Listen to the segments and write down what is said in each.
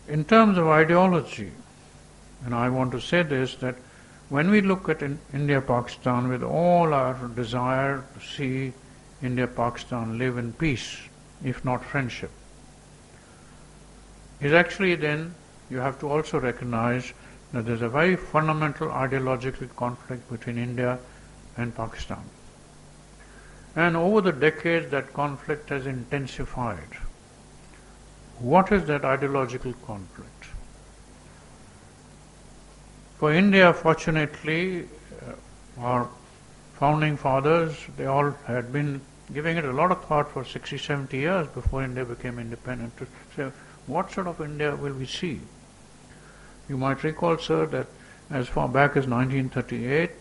in terms of ideology, and I want to say this, that when we look at India-Pakistan with all our desire to see India-Pakistan live in peace, if not friendship, is actually then you have to also recognize that there's a very fundamental ideological conflict between India and Pakistan. And over the decades that conflict has intensified. What is that ideological conflict? For India, fortunately, our founding fathers, they all had been giving it a lot of thought for 60, 70 years before India became independent to say, what sort of India will we see? You might recall, sir, that as far back as 1938,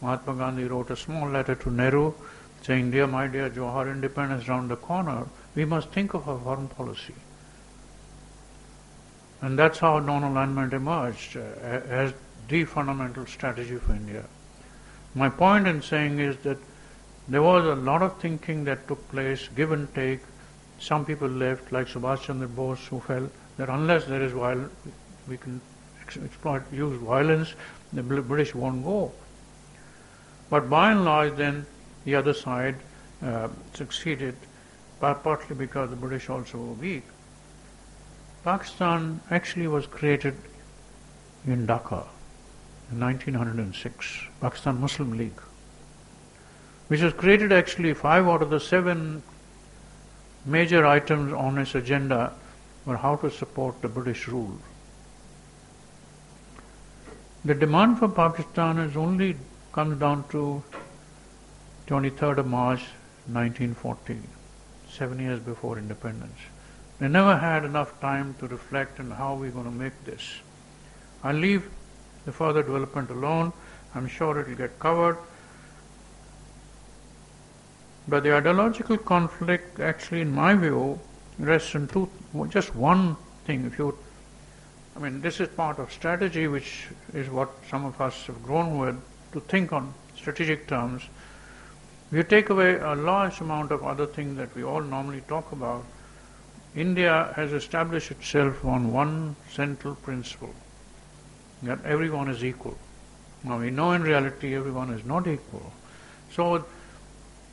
Mahatma Gandhi wrote a small letter to Nehru saying, "Dear my dear Johar, independence round the corner, we must think of our foreign policy." And that's how non-alignment emerged as the fundamental strategy for India. My point in saying is that there was a lot of thinking that took place, give and take. Some people left, like Subhash Chandra Bose, who felt that unless there is violence, we can use violence, the British won't go. But by and large then, the other side succeeded, partly because the British also were weak. Pakistan actually was created in Dhaka in 1906, Pakistan Muslim League, which was created actually 5 out of the 7 major items on its agenda were how to support the British rule. The demand for Pakistan is only comes down to 23rd of March 1940, 7 years before independence. They never had enough time to reflect on how we're going to make this. I'll leave the further development alone. I'm sure it will get covered. But the ideological conflict actually, in my view, rests in just one thing. This is part of strategy, which is what some of us have grown with, to think on strategic terms. If you take away a large amount of other things that we all normally talk about, India has established itself on one central principle, that everyone is equal. Now we know in reality everyone is not equal. So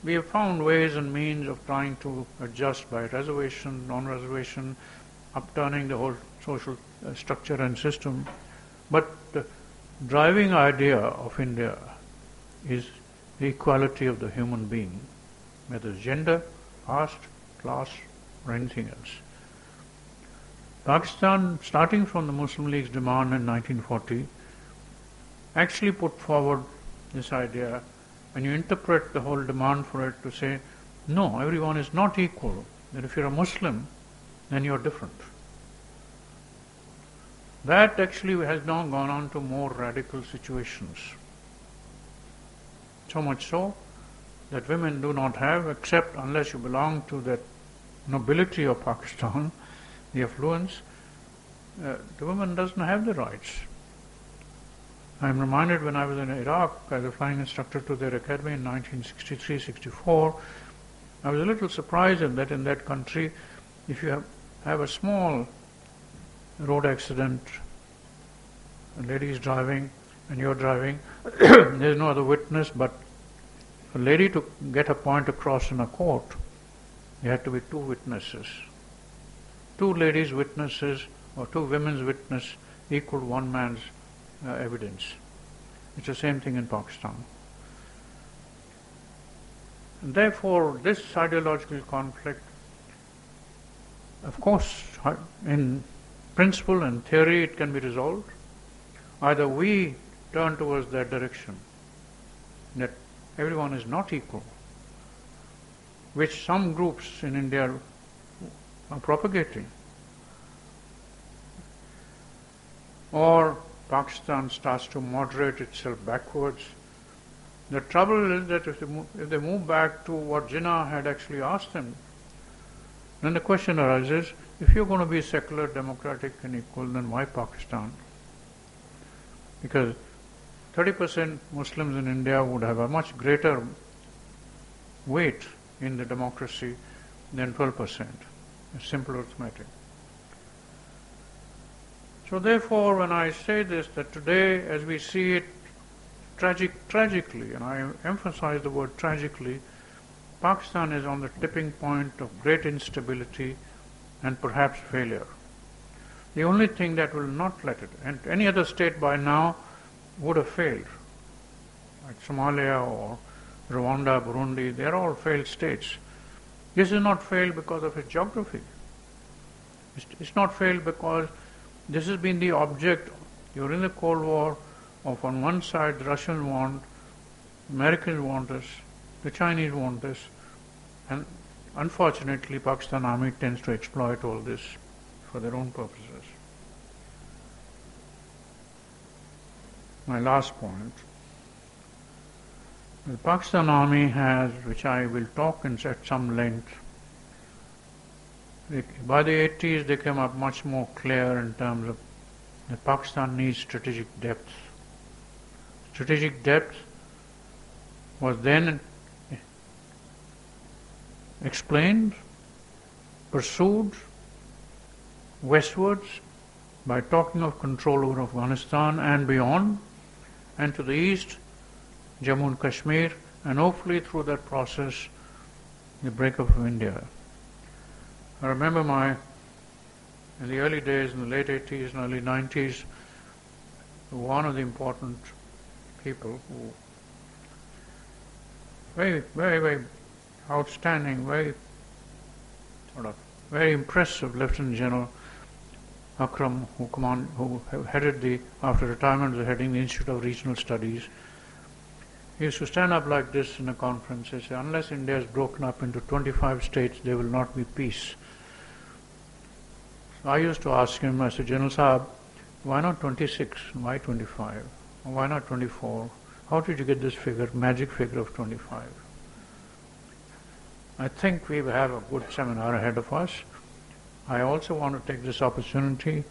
we have found ways and means of trying to adjust by reservation, non-reservation, upturning the whole social structure and system. But the driving idea of India is the equality of the human being, whether it's gender, caste, class, or anything else. Pakistan, starting from the Muslim League's demand in 1940, actually put forward this idea, and you interpret the whole demand for it to say, no, everyone is not equal, that if you're a Muslim, then you're different. That actually has now gone on to more radical situations. So much so that women do not have, except unless you belong to that nobility of Pakistan, the affluence, the woman doesn't have the rights. I'm reminded when I was in Iraq as a flying instructor to their academy in 1963-64, I was a little surprised that in that country, if you have a small road accident, a lady is driving and you're driving, there's no other witness, but a lady to get her point across in a court, there had to be 2 witnesses. 2 ladies' witnesses or 2 women's witnesses equal 1 man's evidence. It's the same thing in Pakistan. And therefore, this ideological conflict, of course, in principle and theory, it can be resolved. Either we turn towards that direction, that everyone is not equal, which some groups in India are propagating, or Pakistan starts to moderate itself backwards. The trouble is that if they move back to what Jinnah had actually asked them, then the question arises, if you're going to be secular, democratic and equal, then why Pakistan? Because 30% Muslims in India would have a much greater weight in the democracy than 12%. It's simple arithmetic. So therefore, when I say this, that today, as we see it tragically, and I emphasize the word tragically, Pakistan is on the tipping point of great instability and perhaps failure. The only thing that will not let it, and any other state by now would have failed, like Somalia or Rwanda, Burundi, they are all failed states. This is not failed because of its geography. It's not failed because this has been the object during the Cold War of, on one side, the Russians want, Americans want us, the Chinese want us, and unfortunately Pakistan Army tends to exploit all this for their own purposes. My last point. The Pakistan Army has, which I will talk in at some length, by the 80s they came up much more clear in terms of that Pakistan needs strategic depth. Strategic depth was then explained, pursued westwards by talking of control over Afghanistan and beyond, and to the east, Jammu and Kashmir, and hopefully through that process, the breakup of India. I remember in the early days, in the late 80s and early 90s, one of the important people who very outstanding, very impressive Lieutenant General Akram, who headed after retirement was heading the Institute of Regional Studies. He used to stand up like this in a conference and say, unless India is broken up into 25 states, there will not be peace. So I used to ask him, I said, General Saab, why not 26? Why 25? Why not 24? How did you get this figure, magic figure of 25? I think we have a good seminar ahead of us. I also want to take this opportunity,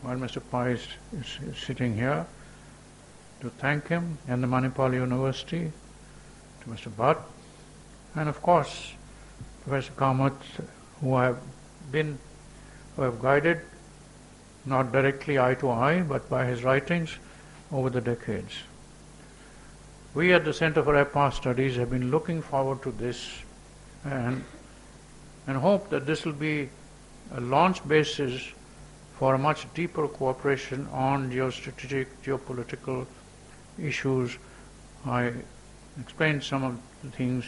while Mr. Pai is sitting here, to thank him and the Manipal University, to Mr. Bhatt, and of course Professor Kamath, who have guided, not directly eye to eye, but by his writings over the decades. We at the Center for APA Studies have been looking forward to this and hope that this will be a launch basis for a much deeper cooperation on geostrategic, geopolitical issues. I explained some of the things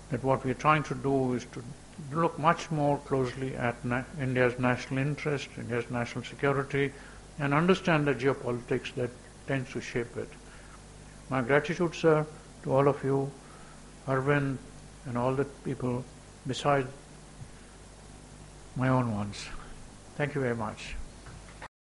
that what we are trying to do is to look much more closely at India's national interest, India's national security, and understand the geopolitics that tends to shape it. My gratitude, sir, to all of you, Arvind, and all the people besides my own ones. Thank you very much.